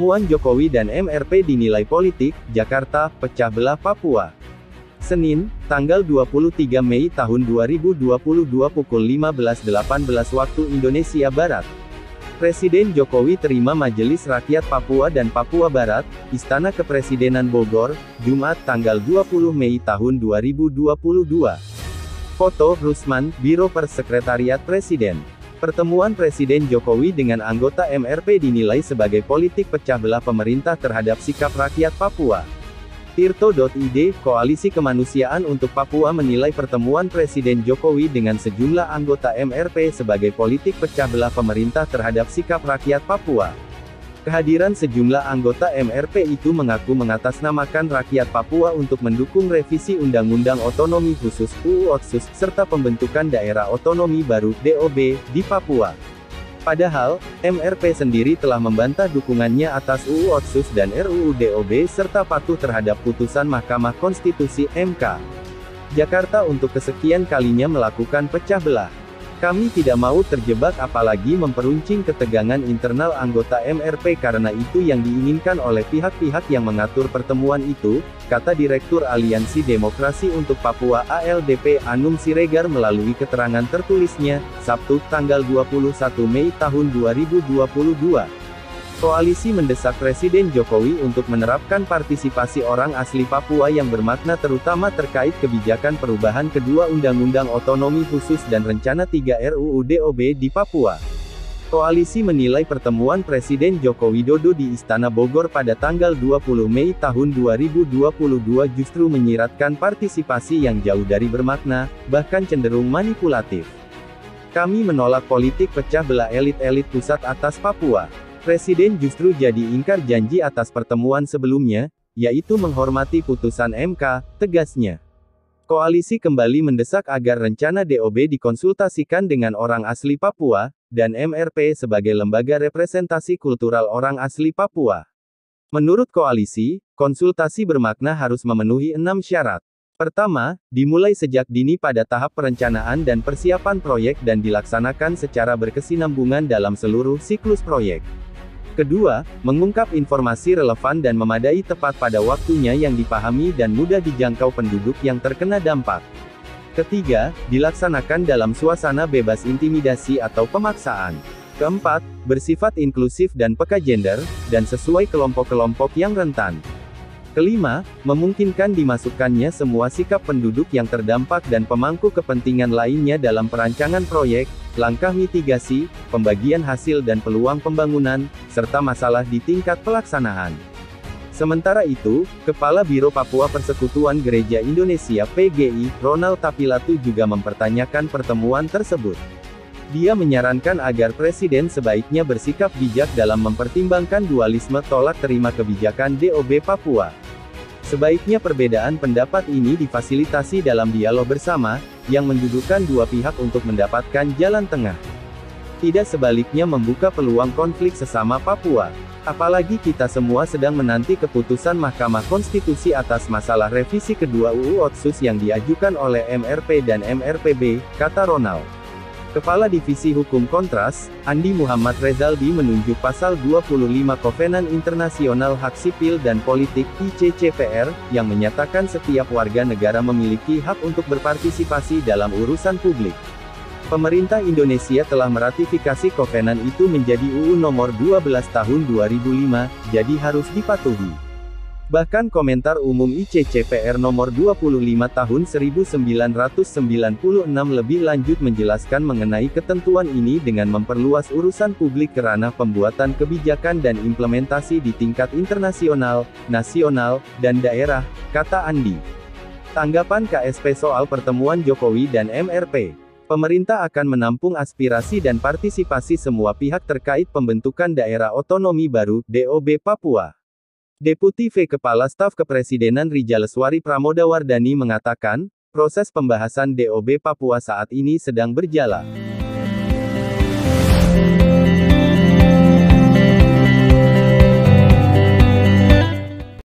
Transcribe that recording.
Pertemuan Jokowi dan MRP dinilai politik, Jakarta, pecah belah Papua. Senin, tanggal 23 Mei tahun 2022 pukul 15.18 waktu Indonesia Barat. Presiden Jokowi terima Majelis Rakyat Papua dan Papua Barat, Istana Kepresidenan Bogor, Jumat tanggal 20 Mei tahun 2022. Foto, Rusman, Biro Persekretariat Presiden. Pertemuan Presiden Jokowi dengan anggota MRP dinilai sebagai politik pecah belah pemerintah terhadap sikap rakyat Papua. Tirto.id, Koalisi Kemanusiaan untuk Papua menilai pertemuan Presiden Jokowi dengan sejumlah anggota MRP sebagai politik pecah belah pemerintah terhadap sikap rakyat Papua. Kehadiran sejumlah anggota MRP itu mengaku mengatasnamakan rakyat Papua untuk mendukung revisi Undang-Undang Otonomi Khusus (UU Otsus) serta pembentukan daerah otonomi baru (DOB) di Papua. Padahal, MRP sendiri telah membantah dukungannya atas UU Otsus dan RUU DOB serta patuh terhadap putusan Mahkamah Konstitusi (MK). Jakarta untuk kesekian kalinya melakukan pecah belah. Kami tidak mau terjebak apalagi memperuncing ketegangan internal anggota MRP karena itu yang diinginkan oleh pihak-pihak yang mengatur pertemuan itu, kata Direktur Aliansi Demokrasi untuk Papua ALDP Anum Siregar melalui keterangan tertulisnya, Sabtu, tanggal 21 Mei tahun 2022. Koalisi mendesak Presiden Jokowi untuk menerapkan partisipasi orang asli Papua yang bermakna terutama terkait kebijakan perubahan kedua Undang-Undang Otonomi Khusus dan Rencana 3 RUU DOB di Papua. Koalisi menilai pertemuan Presiden Joko Widodo di Istana Bogor pada tanggal 20 Mei tahun 2022 justru menyiratkan partisipasi yang jauh dari bermakna, bahkan cenderung manipulatif. Kami menolak politik pecah belah elit-elit pusat atas Papua. Presiden justru jadi ingkar janji atas pertemuan sebelumnya, yaitu menghormati putusan MK, tegasnya. Koalisi kembali mendesak agar rencana DOB dikonsultasikan dengan orang asli Papua, dan MRP sebagai lembaga representasi kultural orang asli Papua. Menurut koalisi, konsultasi bermakna harus memenuhi 6 syarat. Pertama, dimulai sejak dini pada tahap perencanaan dan persiapan proyek dan dilaksanakan secara berkesinambungan dalam seluruh siklus proyek. Kedua, mengungkap informasi relevan dan memadai tepat pada waktunya yang dipahami dan mudah dijangkau penduduk yang terkena dampak. Ketiga, dilaksanakan dalam suasana bebas intimidasi atau pemaksaan. Keempat, bersifat inklusif dan peka gender, dan sesuai kelompok-kelompok yang rentan. Kelima, memungkinkan dimasukkannya semua sikap penduduk yang terdampak dan pemangku kepentingan lainnya dalam perancangan proyek, langkah mitigasi, pembagian hasil dan peluang pembangunan, serta masalah di tingkat pelaksanaan. Sementara itu, Kepala Biro Papua Persekutuan Gereja Indonesia (PGI), Ronald Tapilatu juga mempertanyakan pertemuan tersebut. Dia menyarankan agar Presiden sebaiknya bersikap bijak dalam mempertimbangkan dualisme tolak terima kebijakan DOB Papua. Sebaiknya perbedaan pendapat ini difasilitasi dalam dialog bersama, yang mendudukkan dua pihak untuk mendapatkan jalan tengah. Tidak sebaliknya membuka peluang konflik sesama Papua. Apalagi kita semua sedang menanti keputusan Mahkamah Konstitusi atas masalah revisi kedua UU Otsus yang diajukan oleh MRP dan MRPB, kata Ronald. Kepala Divisi Hukum Kontras, Andi Muhammad Rezaldi menunjuk pasal 25 Kovenan Internasional Hak Sipil dan Politik (ICCPR) yang menyatakan setiap warga negara memiliki hak untuk berpartisipasi dalam urusan publik. Pemerintah Indonesia telah meratifikasi kovenan itu menjadi UU nomor 12 tahun 2005, jadi harus dipatuhi. Bahkan komentar umum ICCPR nomor 25 tahun 1996 lebih lanjut menjelaskan mengenai ketentuan ini dengan memperluas urusan publik ke ranah pembuatan kebijakan dan implementasi di tingkat internasional, nasional, dan daerah, kata Andi. Tanggapan KSP soal pertemuan Jokowi dan MRP. Pemerintah akan menampung aspirasi dan partisipasi semua pihak terkait pembentukan daerah otonomi baru, DOB Papua. Deputi V Kepala Staf Kepresidenan Rijaleswari Pramodawardhani mengatakan, proses pembahasan DOB Papua saat ini sedang berjalan.